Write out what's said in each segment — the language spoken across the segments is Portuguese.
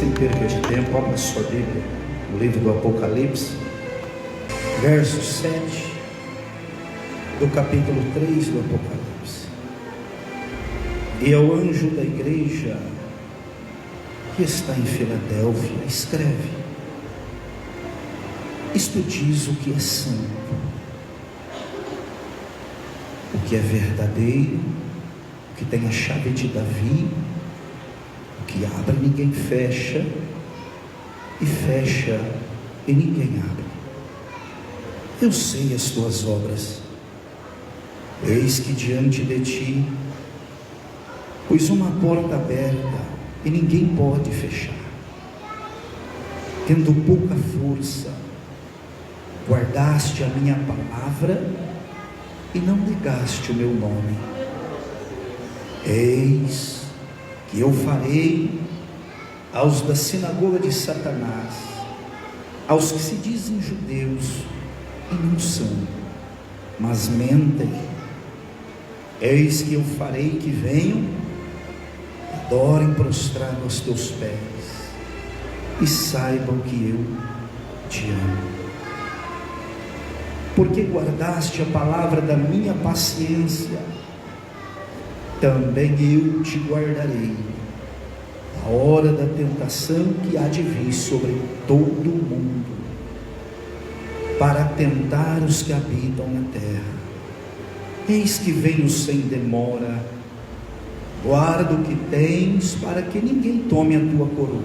Sem perca de tempo, abra sua Bíblia, o livro do Apocalipse, verso 7, do capítulo 3 do Apocalipse. E ao anjo da igreja que está em Filadélfia, escreve: isto diz o que é santo, o que é verdadeiro, o que tem a chave de Davi, o que abre ninguém fecha, e fecha e ninguém abre. Eu sei as tuas obras, eis que diante de ti pus uma porta aberta e ninguém pode fechar. Tendo pouca força, guardaste a minha palavra e não negaste o meu nome. Eis que eu farei aos da sinagoga de Satanás, aos que se dizem judeus e não são, mas mentem, eis que eu farei que venham, adorem prostrado aos teus pés, e saibam que eu te amo. Porque guardaste a palavra da minha paciência, também eu te guardarei a hora da tentação que há de vir sobre todo o mundo, para tentar os que habitam na terra. Eis que venho sem demora, guarda o que tens, para que ninguém tome a tua coroa.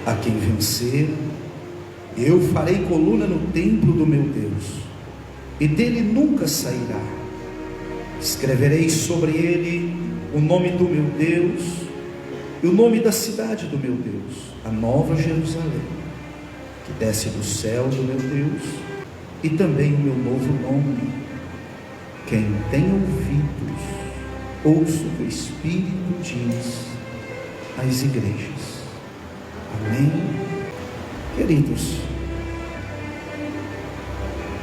A quem vencer, eu farei coluna no templo do meu Deus, e dele nunca sairá. Escreverei sobre ele o nome do meu Deus, e o nome da cidade do meu Deus, a nova Jerusalém, que desce do céu do meu Deus, e também o meu novo nome. Quem tem ouvidos, ouça o que o Espírito diz às igrejas. Amém? Queridos,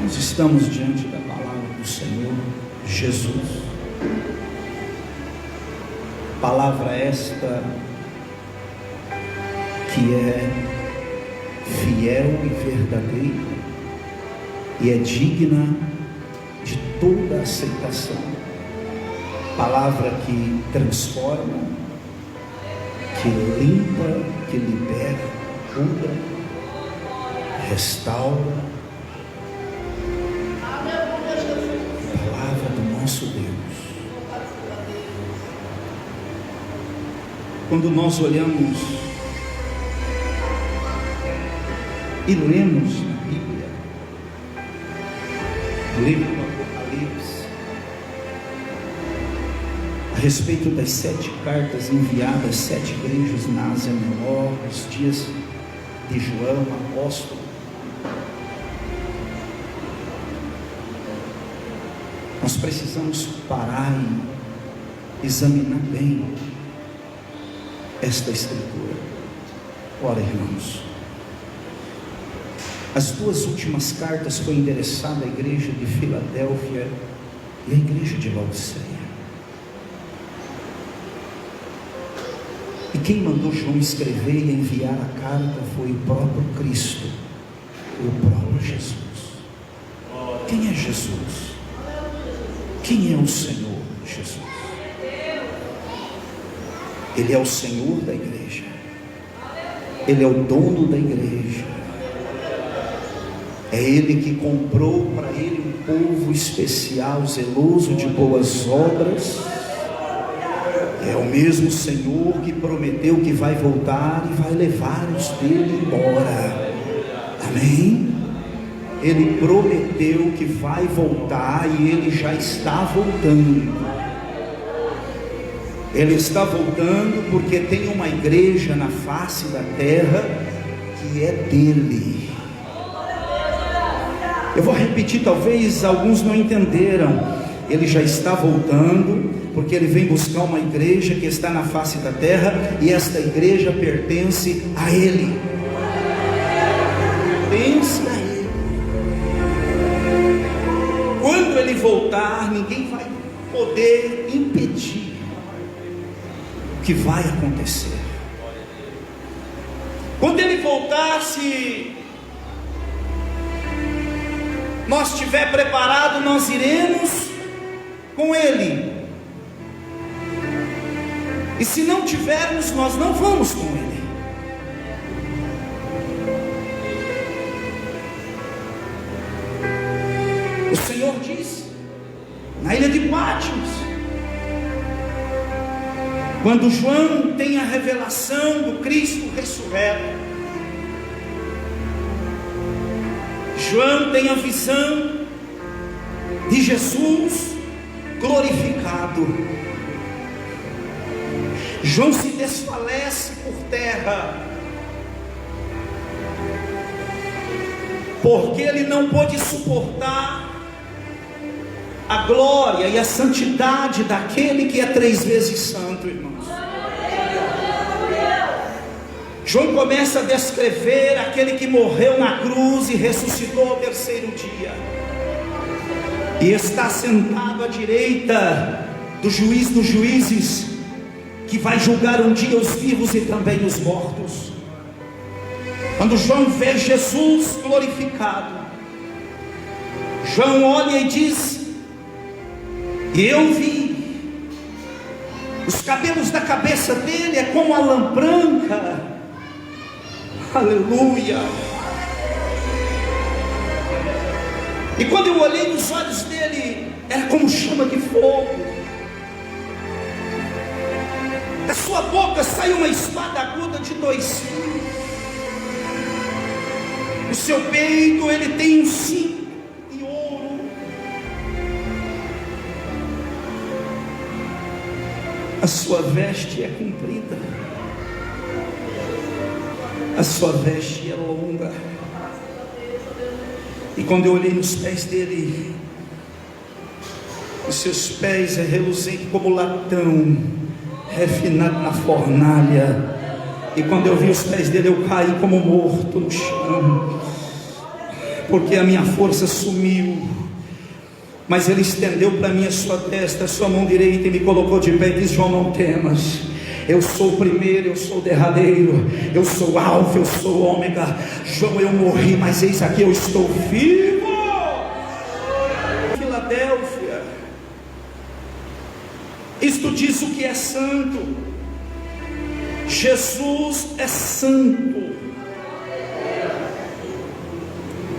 nós estamos diante da palavra do Senhor Jesus. Palavra esta que é fiel e verdadeira, e é digna de toda aceitação. Palavra que transforma, que limpa, que libera, cura, restaura. Palavra do nosso Deus. Quando nós olhamos e lemos na Bíblia, no livro do Apocalipse, a respeito das 7 cartas enviadas às 7 igrejas na Ásia Menor, nos dias de João, apóstolo, nós precisamos parar e examinar bem esta escritura. Ora, irmãos, as 2 últimas cartas foi endereçada à igreja de Filadélfia e à igreja de Laodiceia. E quem mandou João escrever e enviar a carta foi o próprio Cristo, o próprio Jesus. Quem é Jesus? Quem é o Senhor Jesus? Ele é o Senhor da igreja, Ele é o dono da igreja, é Ele que comprou para Ele um povo especial, zeloso de boas obras. É o mesmo Senhor que prometeu que vai voltar e vai levar os dele embora. Amém? Ele prometeu que vai voltar e Ele já está voltando. Ele está voltando porque tem uma igreja na face da terra que é dele. Eu vou repetir, talvez alguns não entenderam. Ele já está voltando porque Ele vem buscar uma igreja que está na face da terra, e esta igreja pertence a Ele. Pertence a Ele. Quando Ele voltar, ninguém vai poder impedir o que vai acontecer. Quando Ele voltar, se nós estiver preparado, nós iremos com Ele. E se não tivermos, nós não vamos com Ele. O Senhor diz na ilha de Patmos, quando João tem a revelação do Cristo ressurreto, João tem a visão de Jesus glorificado. João se desfalece por terra, porque ele não pôde suportar a glória e a santidade daquele que é 3 vezes santo, irmãos. João começa a descrever aquele que morreu na cruz e ressuscitou ao 3º dia, e está sentado à direita do juiz dos juízes, que vai julgar um dia os vivos e também os mortos. Quando João vê Jesus glorificado, João olha e diz: e eu vi, os cabelos da cabeça dele é como a lã branca. Aleluia. E quando eu olhei nos olhos dele, era como chama de fogo. Da sua boca saiu uma espada aguda de 2 fios. No seu peito ele tem um cinto de ouro. A sua veste é comprida, a sua veste é longa. E quando eu olhei nos pés dele, os seus pés é reluzente como latão refinado na fornalha. E quando eu vi os pés dele, eu caí como morto no chão, porque a minha força sumiu. Mas ele estendeu para mim a sua testa, a sua mão direita, e me colocou de pé e disse: João, não temas, eu sou o primeiro, eu sou o derradeiro, eu sou o alfa, eu sou o ômega. João, eu morri, mas eis aqui eu estou vivo. Filadélfia, isto diz o que é santo. Jesus é santo.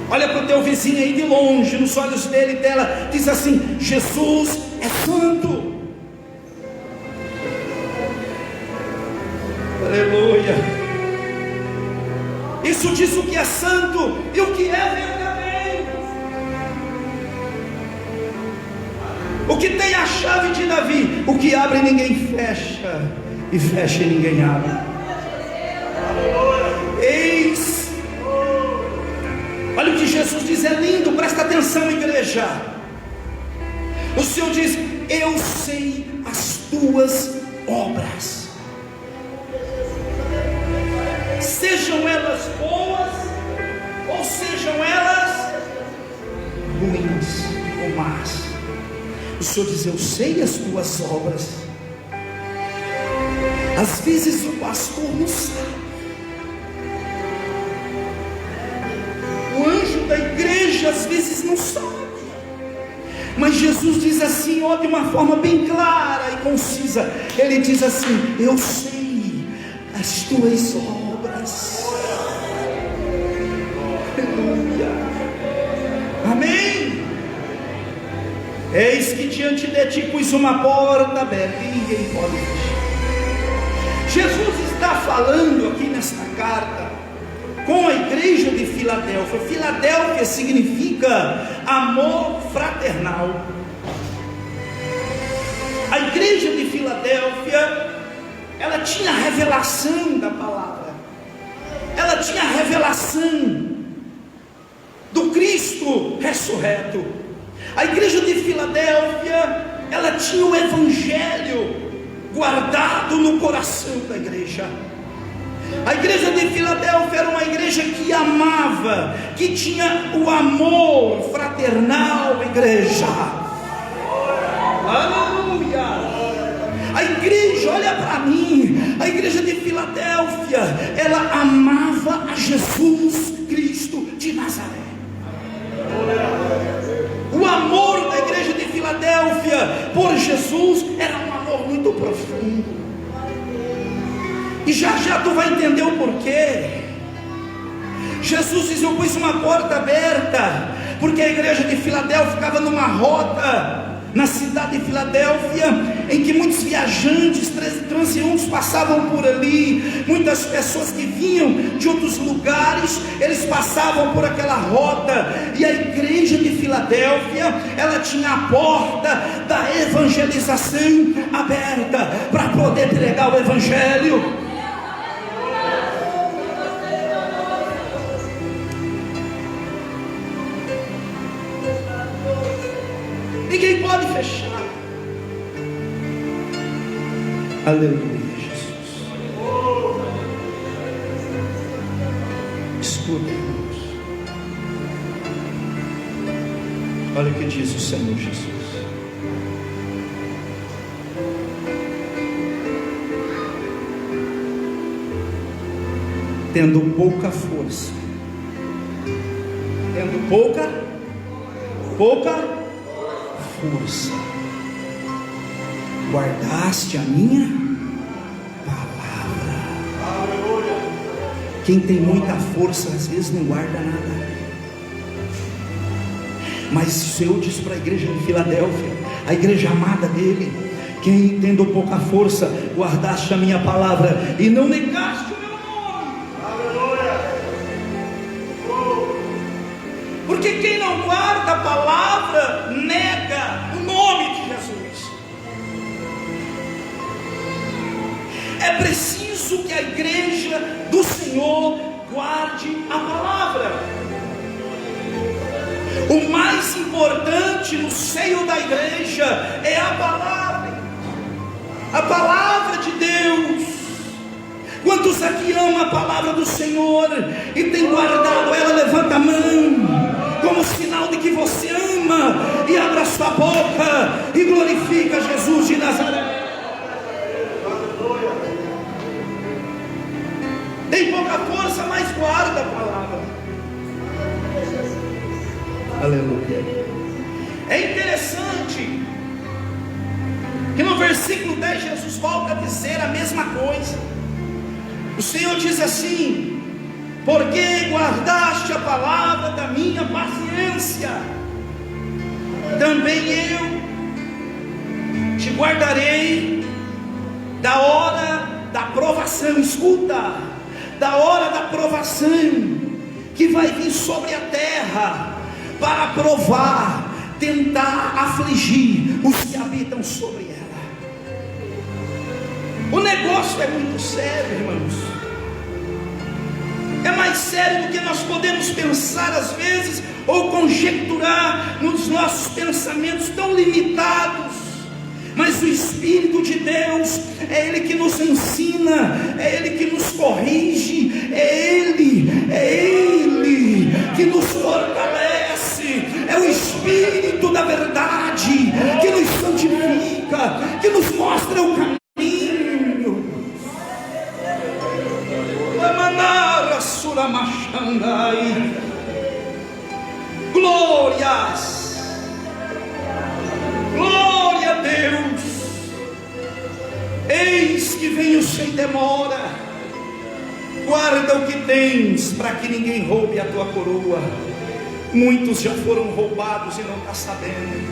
Olha para o teu vizinho aí de longe, nos olhos dele e dela, diz assim: Jesus é santo. Aleluia. Isso diz o que é santo e o que é verdadeiro. O que tem a chave de Davi: o que abre ninguém fecha, e fecha e ninguém abre. Eis, olha o que Jesus diz, é lindo, presta atenção, igreja. O Senhor diz: eu sei as tuas obras, sejam elas boas ou sejam elas ruins ou más. O Senhor diz: eu sei as tuas obras. Às vezes o pastor não sabe, o anjo da igreja às vezes não sabe, mas Jesus diz assim, ó, de uma forma bem clara e concisa. Ele diz assim: eu sei as tuas obras. Aleluia. Amém. Eis que diante de ti pus uma porta aberta e ninguém pode fechar. Jesus está falando aqui nesta carta com a igreja de Filadélfia. Filadélfia significa amor fraternal. A igreja de Filadélfia, ela tinha a revelação da palavra, ela tinha a revelação do Cristo ressurreto. A igreja de Filadélfia, ela tinha o evangelho guardado no coração da igreja. A igreja de Filadélfia era uma igreja que amava, que tinha o amor fraternal, igreja. Aleluia. A igreja, olha para mim, a A igreja de Filadélfia, ela amava a Jesus Cristo de Nazaré. O amor da igreja de Filadélfia por Jesus era um amor muito profundo. E já já tu vai entender o porquê. Jesus diz: eu pus uma porta aberta, porque a igreja de Filadélfia ficava numa rota na cidade de Filadélfia, em que muitos viajantes, transeuntes passavam por ali. Muitas pessoas que vinham de outros lugares, eles passavam por aquela rota. E a igreja de Filadélfia, ela tinha a porta da evangelização aberta, para poder pregar o evangelho. Ninguém pode fechar. Aleluia, Jesus. Escuta, irmãos. Olha o que diz o Senhor Jesus. Tendo pouca força, tendo pouca força, guardaste a minha palavra. Quem tem muita força às vezes não guarda nada. Mas o Senhor disse para a igreja de Filadélfia, a igreja amada dele: quem tendo pouca força, guardaste a minha palavra e não negaste o meu nome. Porque quem não guarda a palavra nega o nome de Jesus. É preciso que a igreja do Senhor guarde a palavra. O mais importante no seio da igreja é a palavra de Deus. Quantos aqui amam a palavra do Senhor e tem guardado ela? Levanta a mão como sinal de que você ama, e abra sua boca e glorifica Jesus de Nazaré. Tem pouca força, mas guarda a palavra. Aleluia. É interessante que no versículo 10 Jesus volta a dizer a mesma coisa. O Senhor diz assim: porque guardaste a palavra da minha paciência, também eu te guardarei da hora da provação. Escuta, da hora da provação que vai vir sobre a terra, para provar, tentar afligir os que habitam sobre ela. O negócio é muito sério, irmãos. É mais sério do que nós podemos pensar às vezes, ou conjecturar nos nossos pensamentos tão limitados. Mas o Espírito de Deus é Ele que nos ensina, é Ele que nos corrige, é Ele que nos fortalece, é o Espírito da verdade que nos santifica, que nos mostra o caminho. Glórias, glória a Deus. Eis que venho sem demora. Guarda o que tens, para que ninguém roube a tua coroa. Muitos já foram roubados e não está sabendo.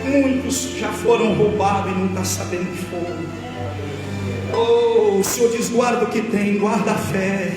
Muitos já foram roubados e não está sabendo que foram. Oh, o Senhor diz: guarda o que tem, guarda a fé.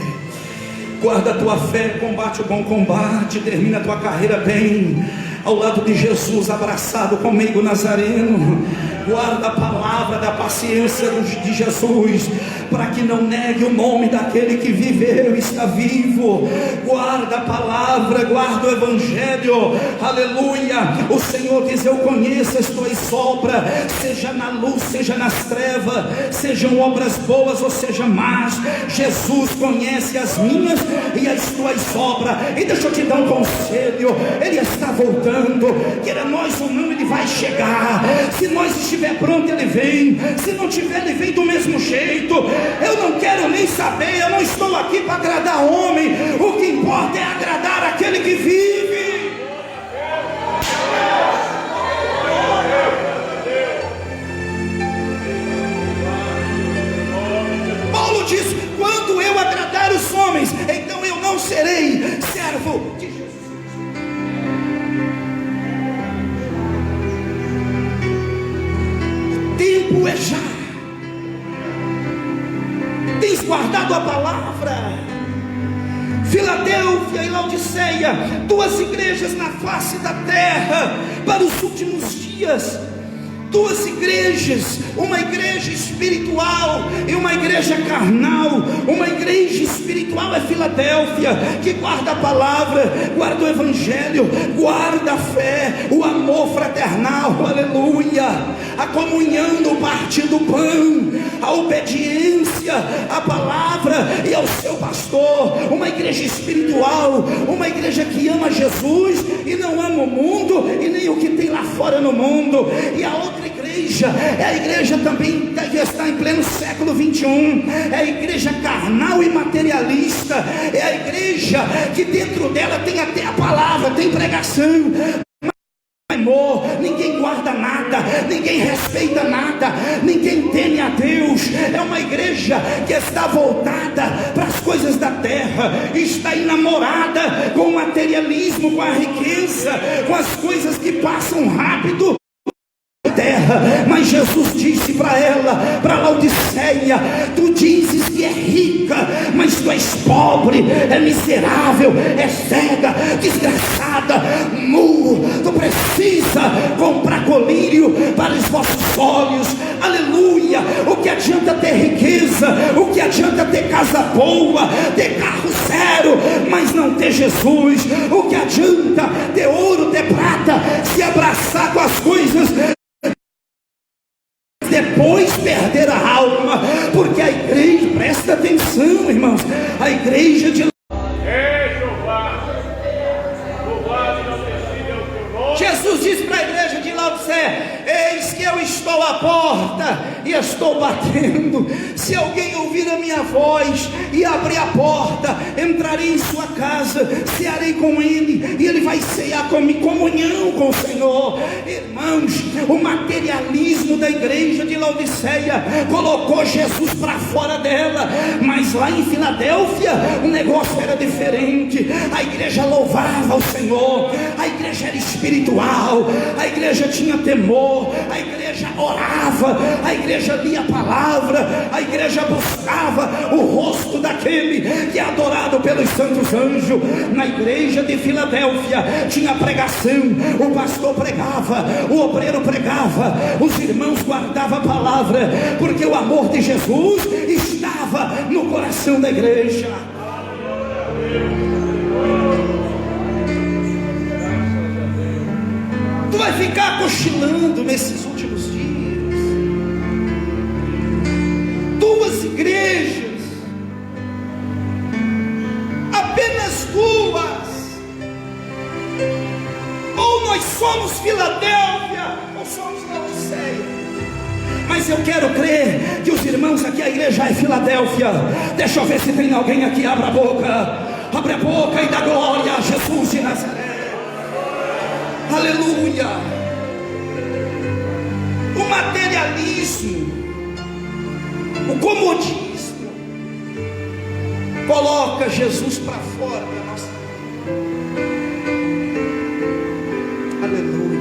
Guarda a tua fé, combate o bom combate, termina a tua carreira bem, ao lado de Jesus, abraçado com o meigo nazareno. Guarda a palavra da paciência de Jesus, para que não negue o nome daquele que viveu e está vivo. Guarda a palavra, guarda o evangelho. Aleluia. O Senhor diz: eu conheço as tuas obras, seja na luz, seja nas trevas, sejam obras boas ou sejam más. Jesus conhece as minhas e as tuas obras. E deixa eu te dar um conselho: Ele está voltando. voltando, queira nós ou não, Ele vai chegar. Se nós estiver pronto, Ele vem. Se não tiver, Ele vem do mesmo jeito. Eu não quero nem saber, eu não estou aqui para agradar homem. O que importa é agradar aquele que vive. Paulo diz: quando eu agradar os homens, então eu não serei servo de Jesus. O tempo é já. Tens guardado a palavra. Filadélfia e Laodiceia, duas igrejas na face da terra para os últimos dias. Duas igrejas, uma igreja espiritual e uma igreja carnal. Uma igreja espiritual é Filadélfia, que guarda a palavra, guarda o evangelho, guarda a fé, o amor fraternal, aleluia, a comunhão no partir do pão, a obediência à palavra e ao seu pastor. Uma igreja espiritual, uma igreja que ama Jesus e não ama o mundo e nem o que tem lá fora no mundo. E a outra igreja é a igreja também que está em pleno século 21, é a igreja carnal e materialista, é a igreja que dentro dela tem até a palavra, tem pregação, amor, ninguém guarda nada, ninguém respeita nada, ninguém teme a Deus. É uma igreja que está voltada para as coisas da terra, está enamorada com o materialismo, com a riqueza, com as coisas que passam rápido terra. Mas Jesus disse para ela, para Laodiceia: tu dizes que é rica, mas tu és pobre, é miserável, é cega, desgraçada, nu. Tu precisa comprar colírio para os vossos olhos. Aleluia. O que adianta ter riqueza? O que adianta ter casa boa, ter carro zero, mas não ter Jesus? O que adianta ter ouro, ter prata, se abraçar com as coisas, depois perder a alma? Porque a igreja, presta atenção, irmãos, a igreja de Jesus disse para a igreja de Laodiceia: eis que eu estou à porta e estou batendo. Se alguém ouvir a minha voz e abrir a porta, entrarei em sua casa, cearei com ele, e ele vai cear comigo, comunhão com o Senhor. Irmãos, o materialismo da igreja de Laodiceia colocou Jesus para fora dela. Mas lá em Filadélfia o negócio era diferente. A igreja louvava o Senhor, a igreja era espiritual, a igreja tinha temor, a igreja orava, a igreja lia a palavra, a igreja buscava o rosto daquele que é adorado pelos santos anjos. Na igreja de Filadélfia tinha pregação, o pastor pregava, o obreiro pregava, os irmãos guardavam a palavra, porque o amor de Jesus estava no coração da igreja. Tu vai ficar cochilando nesses últimos dias. Duas igrejas, apenas duas. Ou nós somos Filadélfia, ou somos Laodiceia. Mas eu quero crer que os irmãos aqui, a igreja é Filadélfia. Deixa eu ver se tem alguém aqui. Abra a boca, abre a boca e dá glória a Jesus de Nazaré. Aleluia. O materialismo, o comodismo coloca Jesus para fora da nossa vida. Aleluia.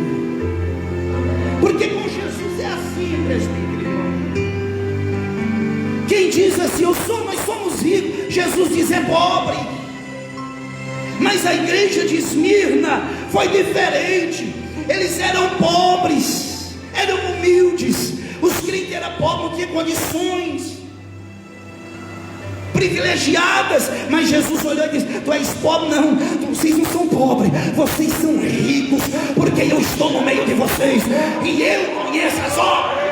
Porque com Jesus é assim, presbítero irmão. Quem diz assim: nós somos ricos, Jesus diz: é pobre. Mas a igreja de Esmirna foi diferente. Eles eram pobres, eram humildes. Os crentes eram pobres, não tinham condições, privilegiadas. Mas Jesus olhou e disse: tu és pobre? Não, vocês não são pobres, vocês são ricos, porque eu estou no meio de vocês e eu conheço as obras.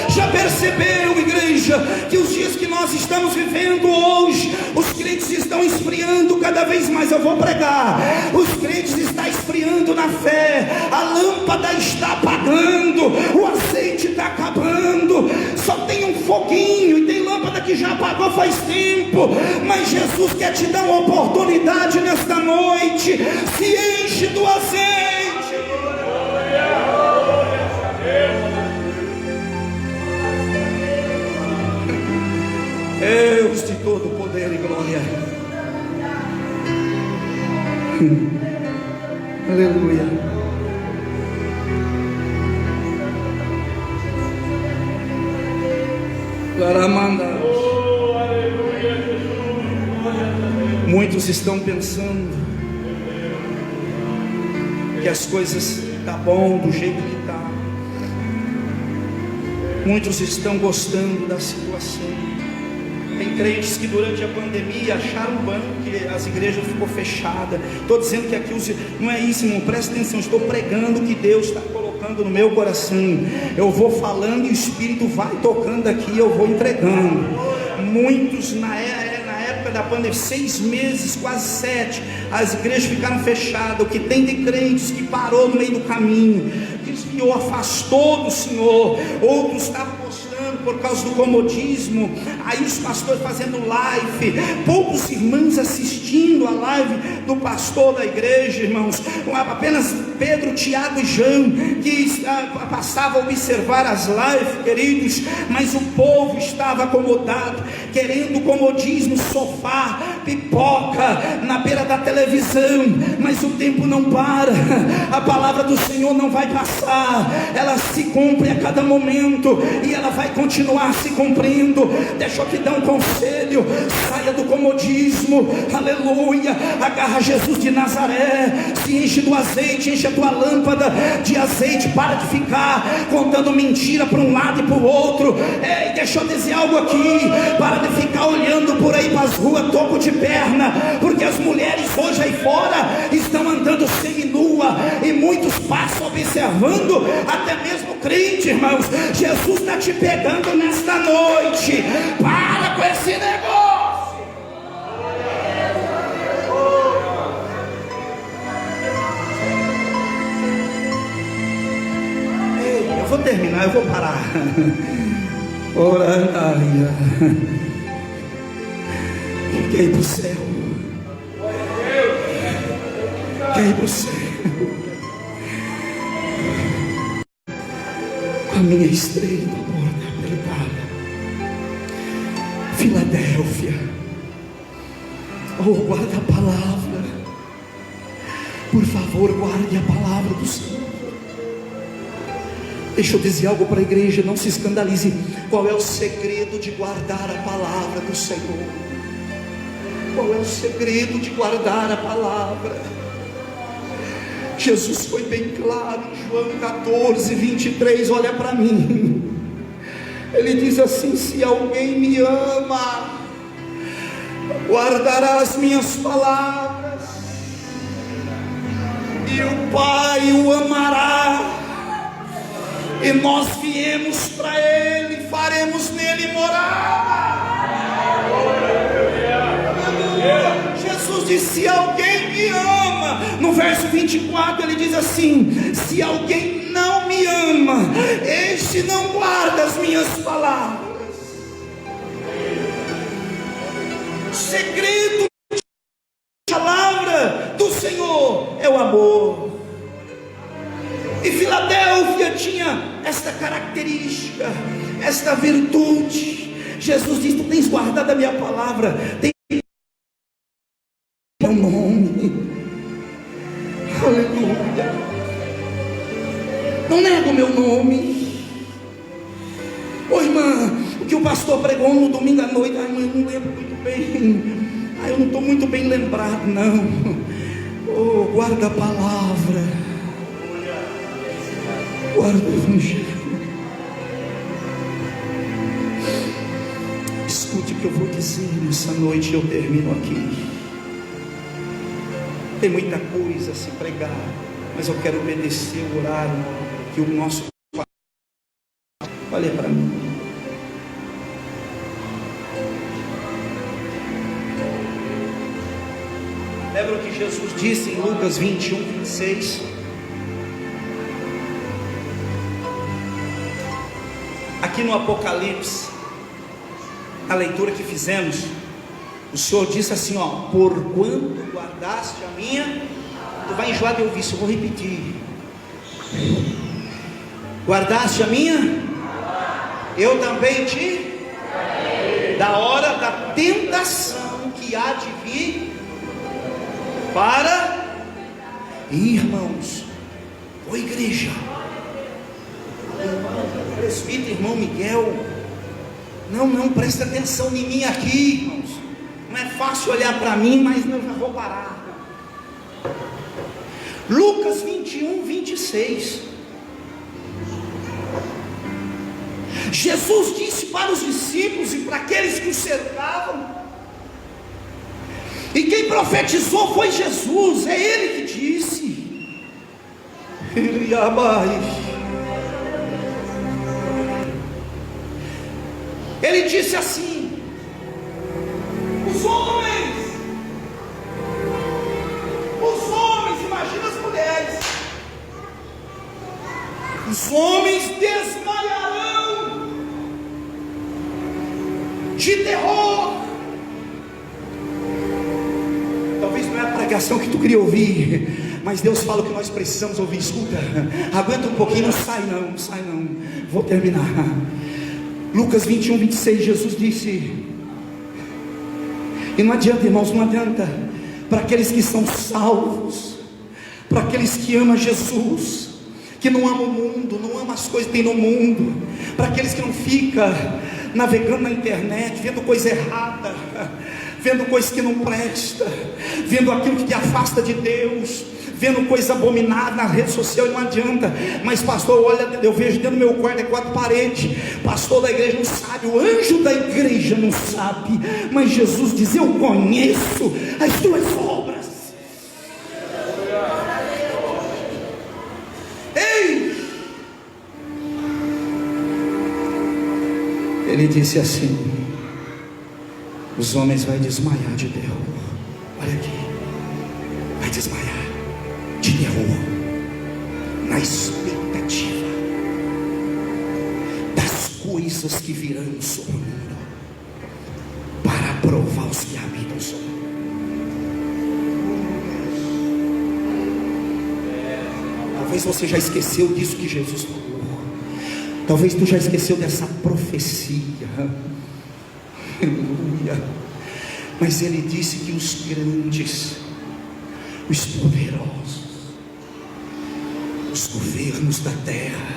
Já percebeu, igreja, que os dias que nós nós estamos vivendo hoje, os crentes estão esfriando cada vez mais. Eu vou pregar, os crentes estão esfriando na fé, a lâmpada está apagando, o azeite está acabando, só tem um foguinho, e tem lâmpada que já apagou faz tempo. Mas Jesus quer te dar uma oportunidade nesta noite. Se enche do azeite. Deus de todo poder e glória. Aleluia. Muitos estão pensando que as coisas tá bom do jeito que tá. Muitos estão gostando da situação. Tem crentes que durante a pandemia acharam bom que as igrejas ficou fechadas. Estou dizendo que aqui não é isso, irmão, presta atenção. Estou pregando o que Deus está colocando no meu coração. Eu vou falando e o Espírito vai tocando aqui, eu vou entregando. Muitos na época da pandemia, 6 meses, quase 7, as igrejas ficaram fechadas. O que tem de crentes que parou no meio do caminho, desviou, afastou do Senhor. Outros estavam postando por causa do comodismo, aí os pastores fazendo live, poucos irmãos assistindo a live do pastor da igreja, irmãos, apenas Pedro, Tiago e João que passavam a observar as lives, queridos. Mas o povo estava acomodado, querendo comodismo, sofá, pipoca na beira da televisão. Mas o tempo não para, a palavra do Senhor não vai passar, ela se cumpre a cada momento e ela vai continuar se cumprindo. Deixa eu te dar um conselho: saia do comodismo, aleluia, agarra Jesus de Nazaré, se enche do azeite, enche a tua lâmpada de azeite, para de ficar contando mentira para um lado e para o outro. Ei, deixa eu dizer algo aqui, para de ficar olhando por aí para as ruas toco de perna, porque as mulheres hoje aí fora estão andando seminua, e muitos passam observando, até mesmo crente, irmãos. Jesus está te pegando nesta noite, para com esse negócio. Ei, eu vou terminar, eu vou parar. Oraia. Quer ir para o céu? Quer ir para o céu? Com a minha estreita porta apertada, Filadélfia, oh, guarda a palavra, por favor, guarde a palavra do Senhor. Deixa eu dizer algo para a igreja, não se escandalize. Qual é o segredo de guardar a palavra do Senhor? Qual é o segredo de guardar a palavra? Jesus foi bem claro em João 14, 23, olha para mim. Ele diz assim: se alguém me ama, guardará as minhas palavras, e o Pai o amará, e nós viemos para Ele, faremos nele morada. Jesus disse: se alguém me ama. No verso 24 ele diz assim: se alguém não me ama, este não guarda as minhas palavras. O segredo da palavra do Senhor é o amor. E Filadélfia tinha esta característica, esta virtude. Jesus diz: tu tens guardado a minha palavra, tem meu nome, aleluia, não nego o meu nome. Ô irmã, o que o pastor pregou no domingo à noite, ai, irmã, eu não lembro muito bem, eu não estou muito bem lembrado, não. Oh, guarda a palavra, guarda o evangelho. Escute o que eu vou dizer nessa noite e eu termino aqui. Tem muita coisa a se pregar, mas eu quero obedecer o horário que o nosso Pai. Olha para mim. Lembra o que Jesus disse em Lucas 21, 26? Aqui no Apocalipse, a leitura que fizemos, o Senhor disse assim, ó: porquanto guardaste a minha... Tu vai enjoar de ouvir isso, eu vou repetir. Guardaste a minha? Eu também te... Da hora da tentação que há de vir para... Irmãos, ô igreja, presbítero, irmão Miguel, não, presta atenção em mim aqui, irmãos. Não é fácil olhar para mim, mas eu já vou parar. Lucas 21, 26. Jesus disse para os discípulos e para aqueles que o cercavam, e quem profetizou foi Jesus, é Ele que disse. Ele disse assim: os homens, imagina as mulheres, os homens desmaiarão de terror. Talvez não é a pregação que tu queria ouvir, mas Deus fala o que nós precisamos ouvir. Escuta, aguenta um pouquinho, não sai não, vou terminar. Lucas 21, 26, Jesus disse, e não adianta, irmãos, não adianta, para aqueles que são salvos, para aqueles que amam Jesus, que não amam o mundo, não amam as coisas que tem no mundo, para aqueles que não ficam navegando na internet, vendo coisa errada, vendo coisas que não presta, vendo aquilo que te afasta de Deus, vendo coisa abominável na rede social, e não adianta. Mas pastor, olha, eu vejo dentro do meu quarto, é 4 paredes, pastor da igreja não sabe, o anjo da igreja não sabe, mas Jesus diz: eu conheço as tuas obras. Ei! Ele disse assim: os homens vão desmaiar de terror. Olha aqui, vai desmaiar de terror, na expectativa das coisas que virão sobre o mundo, para provar os que habitam sobre o mundo. Talvez você já esqueceu disso que Jesus falou, talvez tu já esqueceu dessa profecia, aleluia. Mas ele disse que os grandes, os poderosos, os governos da terra,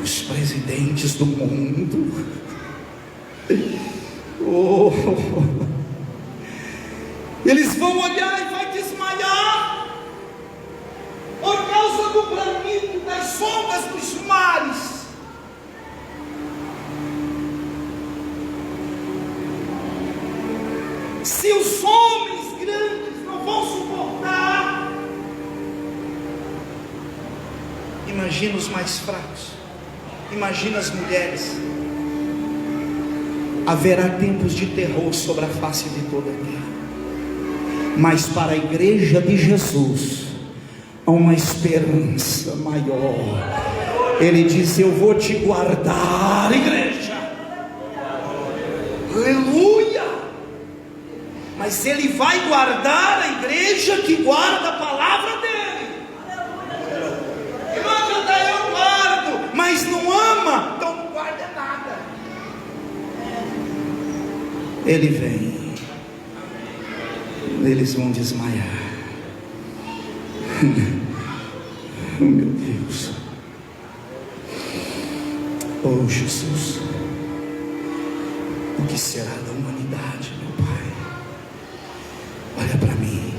os presidentes do mundo, eles vão olhar e vai desmaiar por causa do bramido das ondas dos mares. Se os homens grandes não vão suportar, imagina os mais fracos, imagina as mulheres. Haverá tempos de terror sobre a face de toda a terra, mas para a igreja de Jesus há uma esperança maior. Ele diz: eu vou te guardar, igreja, aleluia. Mas Ele vai guardar a igreja que guarda a palavra dEle. E não adianta, eu guardo, mas não ama, então não guarda nada. Ele vem, eles vão desmaiar. Oh meu Deus, oh Jesus, o que será da humanidade, meu Pai? Olha para mim.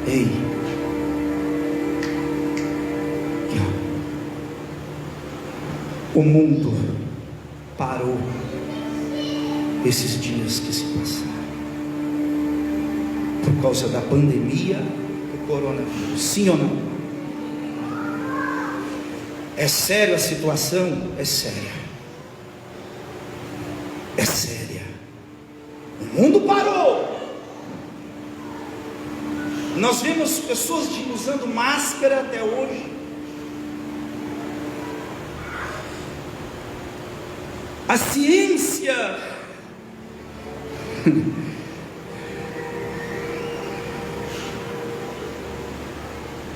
Ei, aqui, ó. O mundo parou esses dias que se passaram por causa da pandemia do coronavírus. Sim ou não? É sério a situação? É séria. É séria. O mundo parou. Nós vemos pessoas usando máscara até hoje. A ciência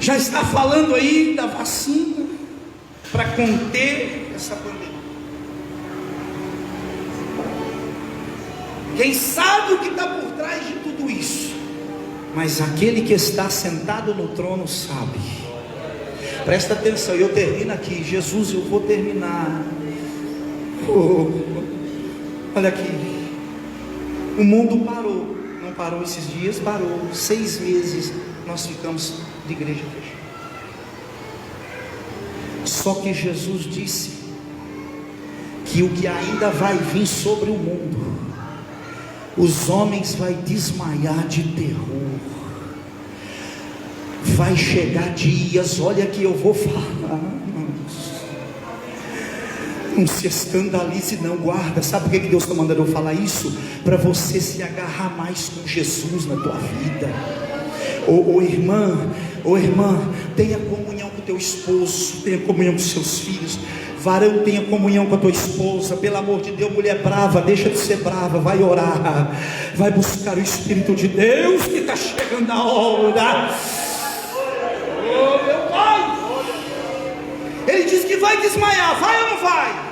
já está falando aí da vacina para conter essa pandemia. Quem sabe o que está por trás de tudo isso? Mas aquele que está sentado no trono sabe. Presta atenção, eu termino aqui. Jesus, eu vou terminar. Olha aqui. O mundo parou. Não parou esses dias? Parou. 6 meses nós ficamos de igreja fechada. Só que Jesus disse que o que ainda vai vir sobre o mundo, os homens vai desmaiar de terror. Vai chegar dias, olha que eu vou falar, não se escandalize não, guarda. Sabe por que Deus está mandando eu falar isso? Para você se agarrar mais com Jesus na tua vida. Irmã, tenha comunhão com teu esposo, tenha comunhão com seus filhos. Varão, tenha comunhão com a tua esposa. Pelo amor de Deus, mulher brava, deixa de ser brava, vai orar, vai buscar o Espírito de Deus, que está chegando a hora. Oh meu Pai, Ele diz que vai desmaiar, vai ou não vai?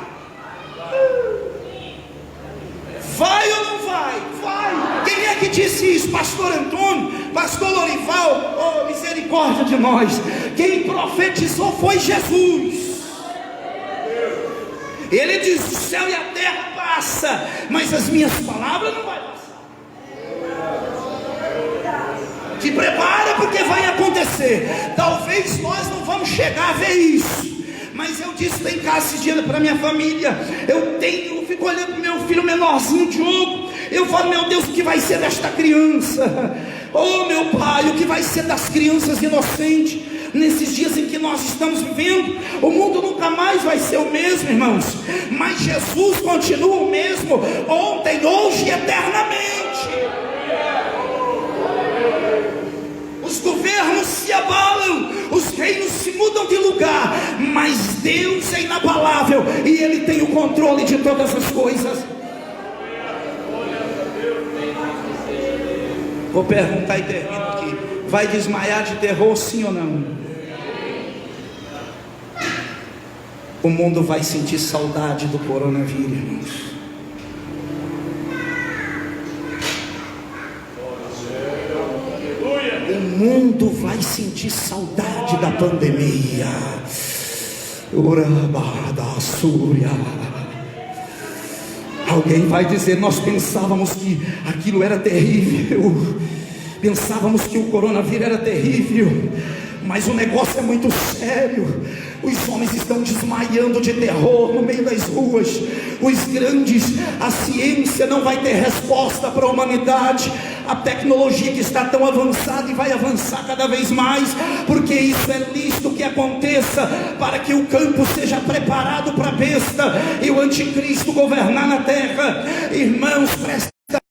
Vai ou não vai? Vai. Quem é que disse isso? Pastor Antônio? Pastor Lorival? Oh, misericórdia de nós. Quem profetizou foi Jesus. Ele diz: o céu e a terra passa, mas as minhas palavras não vai passar. Te prepara, porque vai acontecer. Talvez nós não vamos chegar a ver isso, mas eu disse lá em casa esses dias para minha família, eu fico olhando para o meu filho menorzinho, Diogo. Eu falo: meu Deus, o que vai ser desta criança? Oh meu Pai, o que vai ser das crianças inocentes? Nesses dias em que nós estamos vivendo, o mundo nunca mais vai ser o mesmo, irmãos. Mas Jesus continua o mesmo, ontem, hoje e eternamente. Os governos se abalam, os reinos se mudam de lugar, mas Deus é inabalável e Ele tem o controle de todas as coisas. Vou perguntar e termino aqui: vai desmaiar de terror, sim ou não? O mundo vai sentir saudade do coronavírus, irmãos. O mundo vai sentir saudade da pandemia. Alguém vai dizer: nós pensávamos que aquilo era terrível, pensávamos que o coronavírus era terrível, mas o negócio é muito sério. Os homens estão desmaiando de terror no meio das ruas. Os grandes, a ciência não vai ter resposta para a humanidade. A tecnologia que está tão avançada e vai avançar cada vez mais, porque isso é lícito que aconteça, para que o campo seja preparado para a besta e o anticristo governar na terra. Irmãos, prestem atenção.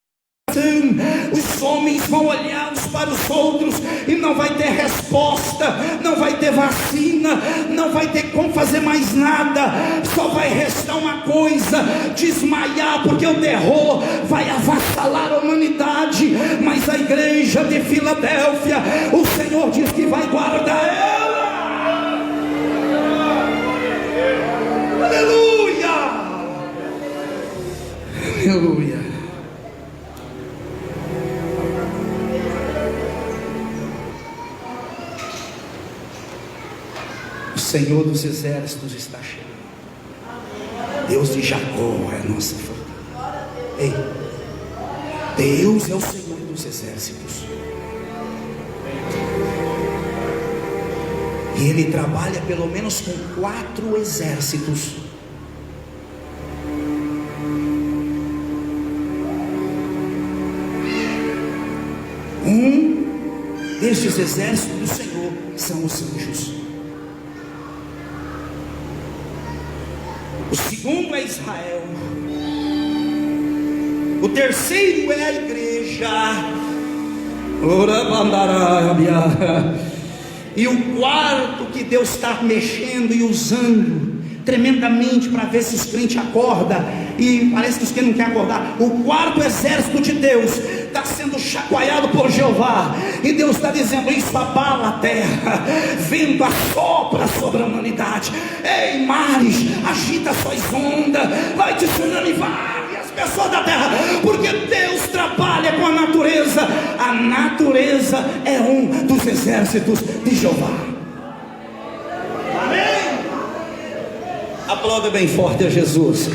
Os homens vão olhar uns para os outros e não vai ter resposta, não vai ter vacina, não vai ter como fazer mais nada. Só vai restar uma coisa: desmaiar, porque o terror vai avassalar a humanidade. Mas a igreja de Filadélfia, o Senhor diz que vai guardar ela. Aleluia, aleluia. O Senhor dos exércitos está chegando. Deus de Jacó é a nossa fortaleza. Ei, Deus é o Senhor dos exércitos. E Ele trabalha pelo menos com 4 exércitos. Um destes exércitos do Senhor são os anjos. O segundo é Israel. O O terceiro é a igreja. E o quarto que Deus está mexendo e usando tremendamente para ver se os crentes acordam, e parece que os crentes não querem acordar. O quarto exército de Deus está sendo chacoalhado por Jeová, e Deus está dizendo: isso abala a terra, vento assopra sobre a humanidade. Ei, mares, agita suas ondas, vai de tsunami, vai as pessoas da terra, porque Deus trabalha com a natureza. A natureza é um dos exércitos de Jeová. Amém? Aplauda bem forte a Jesus.